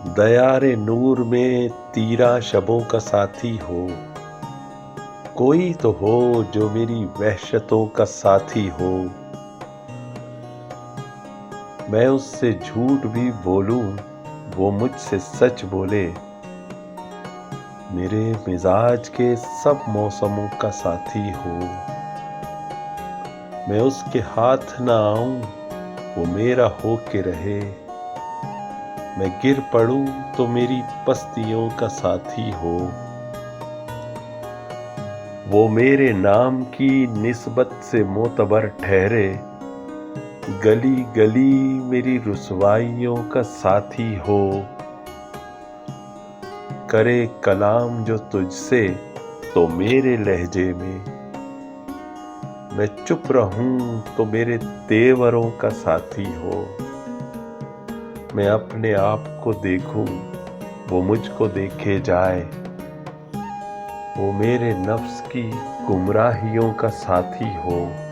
दयारे नूर में तीरा शबों का साथी हो। कोई तो हो जो मेरी वहशतों का साथी हो। मैं उससे झूठ भी बोलूं, वो मुझसे सच बोले। मेरे मिजाज के सब मौसमों का साथी हो। मैं उसके हाथ ना आऊं, वो मेरा हो के रहे। मैं गिर पड़ूं तो मेरी पस्तियों का साथी हो। वो मेरे नाम की निस्बत से मोतबर ठहरे। गली गली मेरी रुसवाइयों का साथी हो। करे कलाम जो तुझसे तो मेरे लहजे में। मैं चुप रहूं तो मेरे तेवरों का साथी हो। मैं अपने आप को देखूं, वो मुझको देखे जाए। वो मेरे नफ्स की गुमराहियों का साथी हो।